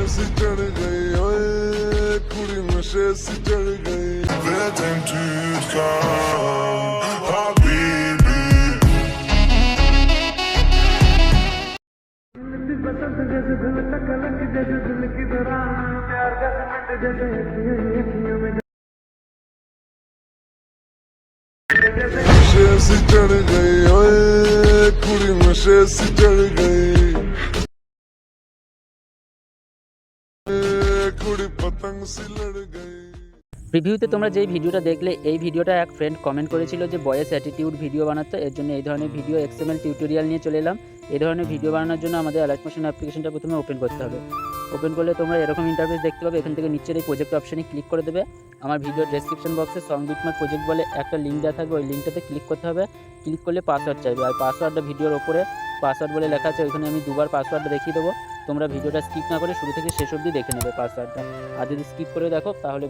सी चढ़ गई ओए कुड़ी नशे सी चढ़ गई Waiting to come Habibi बसंत जैसे दिल तक लग जैसे दिल की तरह प्यार का सनक जैसे अखियों में नशे सी चढ़ गई ओए कुड़ी नशे सी चढ़ गई कुड़ी पतंग सी लड़ गई। রিভিউতে তোমরা যেই ভিডিওটা দেখলে এই ভিডিওটা এক ফ্রেন্ড কমেন্ট করেছিল যে বয়েস অ্যাটিটিউড ভিডিও বানাতে, এর জন্য এই ধরনের ভিডিও এক্সএমএল টিউটোরিয়াল নিয়ে চলে এলাম। এই ধরনের ভিডিও বানানোর জন্য আমাদের অ্যালাইট মোশন অ্যাপ্লিকেশনটা প্রথমে ওপেন করতে হবে। ওপেন করলে তোমরা এরকম ইন্টারফেস দেখতে পাবে। এখান থেকে নিচের এই প্রজেক্ট অপশানে ক্লিক করে দেবে। আমার ভিডিও ডেসক্রিপশন বক্সে সং বিটমার্ক প্রজেক্ট বলে একটা লিঙ্ক দেওয়া থাকবে, ওই লিঙ্কটাতে ক্লিক করতে হবে। ক্লিক করলে পাসওয়ার্ড চাইবে, আর পাসওয়ার্ডটা ভিডিওর ওপরে পাসওয়ার্ড বলে লেখা আছে, ওইখানে আমি দুবার পাসওয়ার্ডটা দেখিয়ে দেবো। তোমরা ভিডিওটা স্কিপ না করে শুরু থেকে শেষ অবধি দেখে নেবে পাসওয়ার্ডটা। আর যদি স্কিপ করে দেখো তাহলে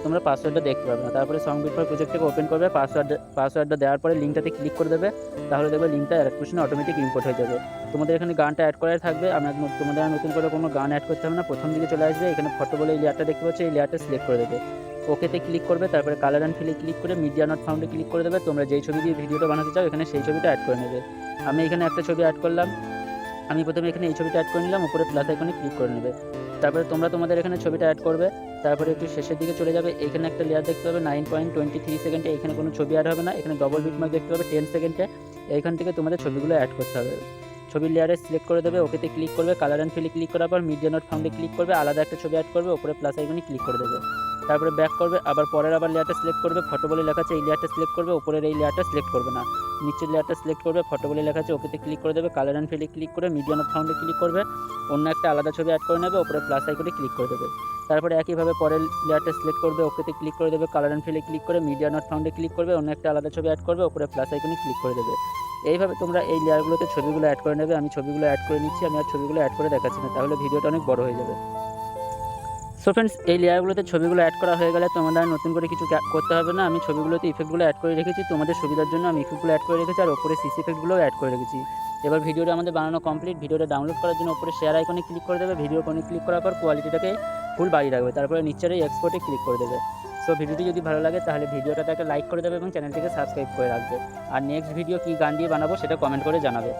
তোমরা পাসওয়ার্ডটা দেখতে পাবে না। তারপরে সং বিটমার্ক প্রজেক্টটাকে ওপেন করবে, পাসওয়ার্ডটা দেওয়ার পরে লিঙ্কটাতে ক্লিক করে দেবে। তাহলে দেখবে লিঙ্কটা অ্যাড মোশনে অটোমেটিক ইম্পোর্ট হয়ে যাবে। তোমাদের এখানে গানটা অ্যাড করাই থাকবে, তোমাদের নতুন করে কোনো গান অ্যাড করতে হবে না। প্রথম দিকে চলে আসবে, এখানে ফটো বলে এই লেয়ারটা দেখতে পাচ্ছ, এই লেয়ারটা সিলেক্ট করে দেবে। ওকেতে ক্লিক করবে, তারপরে কালার অ্যান্ড ফিলে ক্লিক করে মিডিয়া নট ফাউন্ডে ক্লিক করে দেবে। তোমরা যেই ছবি দিয়ে ভিডিওটা বানাতে চাও এখানে সেই ছবিটা অ্যাড করে নেবে। আমি এখানে একটা ছবি অ্যাড করলাম। আমি প্রথমে এখানে এই ছবিটা অ্যাড করে নিলাম, উপরে প্লাস আইকনে ক্লিক করে নেবে। তারপরে তোমাদের এখানে ছবিটা অ্যাড করবে। তারপরে একটু শেষের দিকে চলে যাবে, এখানে একটা লেয়ার দেখতে পাবে 9.23 সেকেন্ডে, এখানে কোনো ছবি অ্যাড হবে না। এখানে ডবল বিটমার্ক দেখতে পাবে 10 সেকেন্ডে, এইখান থেকে তোমাদের ছবিগুলো অ্যাড করতে হবে। ছবির লেয়ারে সিলেক্ট করে দেবে, ওকেতে ক্লিক করবে, কালার অ্যান্ড ফিলে ক্লিক করার পর মিডিয়া নট ফাউন্ডে ক্লিক করবে, আলাদা একটা ছবি অ্যাড করবে, উপরে প্লাস আইকনে ক্লিক করে দেবে। তারপরে ব্যাক করবে, আবার পরের লেয়ারটা সিলেক্ট করবে, ফটো বলে লেখা আছে এই লেয়ারটা সিলেক্ট করবে, উপরের এই লেয়ারটা সিলেক্ট করবে না, নিচের লেয়ারটা সিলেক্ট করবে, ফটো বলে লেখা আছে ওকেতে ক্লিক করে দেবে, কালার অ্যান্ড ফিলে ক্লিক করে মিডিয়া নট ফাউন্ডে ক্লিক করবে, অন্য একটা আলাদা ছবি অ্যাড করে নেবে, উপরে প্লাস আইকনে ক্লিক করে দেবে। তারপরে একইভাবে পরের লেয়ারটা সিলেক্ট করবে, ওকেতে ক্লিক করে দেবে, কালার অ্যান্ড ফিলে ক্লিক করে মিডিয়া নট ফাউন্ডে ক্লিক করবে, অন্য একটা আলাদা ছবি অ্যাড করবে, উপরে প্লাস আইকনে ক্লিক করে দেবে। এইভাবে তোমরা এই লেয়ারগুলোতে ছবিগুলো অ্যাড করে নেবে। আমি ছবিগুলো অ্যাড করে নিচ্ছি, আমি আর ছবিগুলো অ্যাড করে দেখাচ্ছি না, তাহলে ভিডিওটা অনেক বড় হয়ে যাবে। সো ফ্রেন্ডস, এই লেয়ারগুলোতে ছবিগুলো অ্যাড করা হয়ে গেলে তোমাদের নতুন করে কিছু করতে হবে না। আমি ছবিগুলোতে ইফেক্টগুলো অ্যাড করে রেখেছি, তোমাদের সুবিধার জন্য আমি ইফেক্টগুলো অ্যাড করে রেখেছি, আর ওপরে সিসি ইফেক্টগুলোও অ্যাড করে রেখেছি। এবার ভিডিওটা আমাদের বানানো কমপ্লিট। ভিডিওটা ডাউনলোড করার জন্য উপরে শেয়ার আইকনে ক্লিক করে দেবে, ভিডিও আইকনে ক্লিক করার পর কোয়ালিটিটাকে ফুল বাড়িয়ে রাখবে, তারপরে নিচের এই এক্সপোর্টে ক্লিক করে দেবে। সো ভিডিওটি যদি ভালো লাগে তাহলে ভিডিওটাকে লাইক করে দেবে এবং চ্যানেলটিকে সাবস্ক্রাইব করে রাখবে। আর নেক্সট ভিডিও কী গান দিয়ে বানাবো সেটা কমেন্ট করে জানাবে।